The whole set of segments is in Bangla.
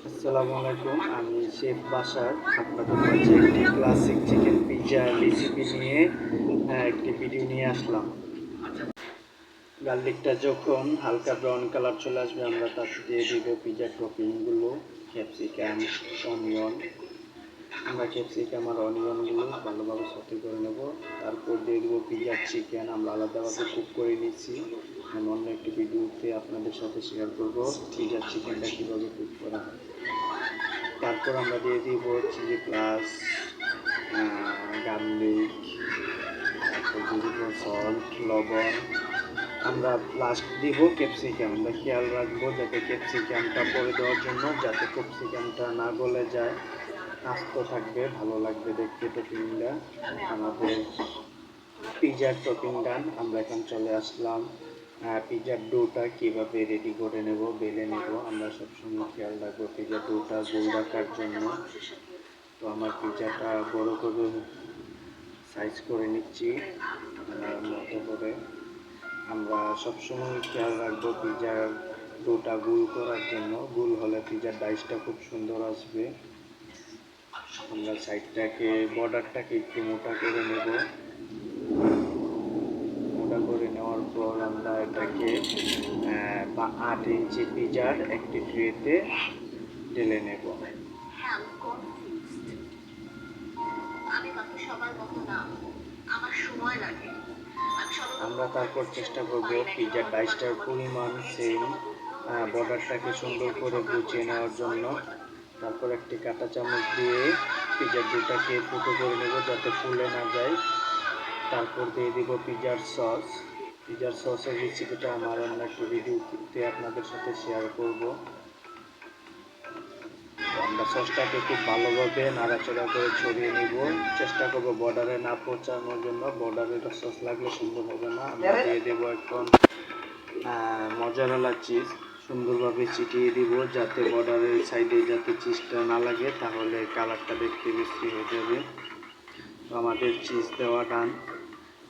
আসসালামু আলাইকুম, আমি শেফ বাসার আপনাদের মাঝে একটি ক্লাসিক চিকেন পিৎজা রেসিপি নিয়ে একটি ভিডিও নিয়ে আসলাম। গার্লিকটা যখন হালকা ব্রাউন কালার চলে আসবে আমরা তার দিয়ে দিব পিৎজার টপিংগুলো, ক্যাপসিকাম, অনিয়ন। আমরা ক্যাপসিকাম আর অনিয়নগুলো ভালোভাবে সতে করে নেব। তারপর দিয়ে দেবো পিৎজার চিকেন, আমরা আলাদাভাবে কুক করে নিচ্ছি। আমি অন্য একটি ভিডিওতে আপনাদের সাথে শেয়ার করব পিৎজার চিকেনটা কীভাবে কুক করা হয়। তারপর আমরা দিয়ে দিব চিলি প্লাস গার্লিক, তারপর দিয়ে দিব সল্ট, লবণ। আমরা লাস্ট দিব ক্যাপসিকাম। আমরা খেয়াল রাখবো যাতে ক্যাপসিকামটা পরে দেওয়ার জন্য, যাতে ক্যাপসিকামটা না গলে যায়, আস্ত থাকবে, ভালো লাগবে দেখতে টপিংটা। আমাদের পিৎজার টপিং ডান। আমরা এখন চলে আসলাম পিৎজার ডোটা কীভাবে রেডি করে নেব, বেলে নেব। আমরা সবসময় খেয়াল রাখবো পিৎজার ডোটা গোল রাখার জন্য। তো আমার পিৎজাটা বড় করে সাইজ করে নিচ্ছি মতো করে। আমরা সবসময় খেয়াল রাখবো পিৎজার ডোটা গোল করার জন্য। গোল হলে পিৎজার ডাইসটা খুব সুন্দর আসবে। আমরা সাইডটাকে বর্ডারটাকে একটু মোটা করে নেব। মোটা করে নেওয়ার পর আমরা এটাকে 8 ইঞ্চি পিৎজার একটি ট্রেতে ঢেলে নেব। আমরা তারপর চেষ্টা করব পিৎজার ডাইসটার পরিমাণ সেম বর্ডারটাকে সুন্দর করে গুছিয়ে নেওয়ার জন্য। তারপর একটি কাঁটা চামচ দিয়ে পিৎজার ডোটাকে ফুটো করে নেব যাতে ফুলে না যায়। তারপর দিয়ে দিব পিৎজার সস। পিৎজার সসের রেসিপিটা আমার অন্য একটা ভিডিওতে আপনাদের সাথে শেয়ার করব। আমরা সসটাকে খুব ভালোভাবে নাড়াচাড়া করে ছড়িয়ে নিব। চেষ্টা করব বর্ডারে না পৌঁছানোর জন্য, বর্ডারে সস লাগলে সুন্দর হবে না। আমরা দিয়ে দেবো এখন মজারেলা চিজ, সুন্দরভাবে ছিটিয়ে দিব যাতে বর্ডারের সাইডে যাতে চিজটা না লাগে, তাহলে কালারটা দেখতে বেশি হয়ে যাবে। তো আমাদের চিজ দেওয়া ডান।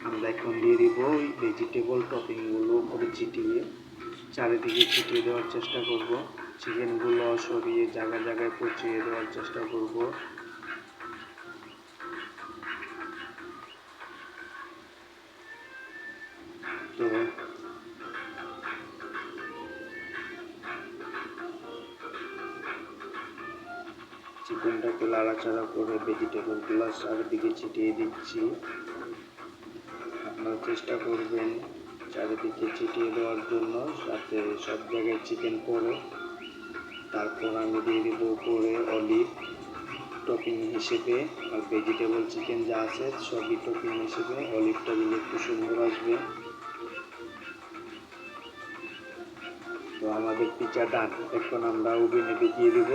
আমরা এখন দিয়ে দিব ওই ভেজিটেবল টপিংগুলো উপরে ছিটিয়ে, চারিদিকে ছিটিয়ে দেওয়ার চেষ্টা করব। চিকেনগুলো সরিয়ে জায়গায় জায়গায় পচিয়ে দেওয়ার চেষ্টা করব। তো চিকেনটাকে লাড়াচাড়া করে ভেজিটেবলগুলো চারিদিকে ছিটিয়ে দিচ্ছি। আপনারা চেষ্টা করবেন চারিদিকে ছিটিয়ে দেওয়ার জন্য যাতে সব জায়গায় চিকেন পড়ে। তারপর আমি দিয়ে দেব উপরে অলিভ টপিং হিসেবে, আর ভেজিটেবল চিকেন যা আছে সবই টপিং হিসেবে। অলিভটা দিলে একটু সুন্দর আসবে। তো আমাদের পিৎজা ডান। এখন আমরা ওভেনে ঢুকিয়ে দেব।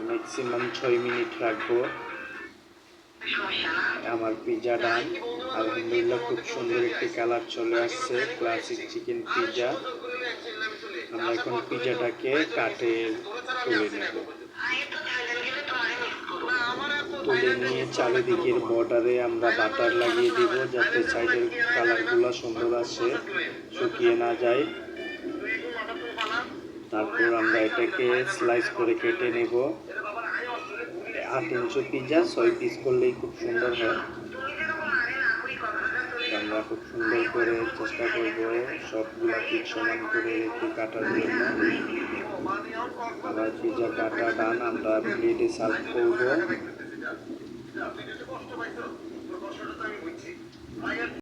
ম্যাক্সিমাম 6 মিনিট রাখবো। আমার পিৎজা ডান। আলহামদুলিল্লাহ, খুব সুন্দর একটি কালার চলে আসছে ক্লাসিক চিকেন পিৎজা। আমরা এখন পিৎজাটাকে কাটে তুলে নেব। তুলে নিয়ে চারিদিকের বর্ডারে আমরা বাটার লাগিয়ে দিব যাতে সাইডের কালারগুলো সুন্দর আসে, শুকিয়ে না যায়। তারপর আমরা এটাকে স্লাইস করে কেটে নেব। 8 ইঞ্চি পিৎজা 6 পিস করলেই খুব সুন্দর হয়। আমরা খুব সুন্দর করে চেষ্টা করব সবগুলা পিস সমান করে একটু কাটার জন্য। আবার পিৎজা কাটা ডান। আমরা প্লেটে সার্ভ করব।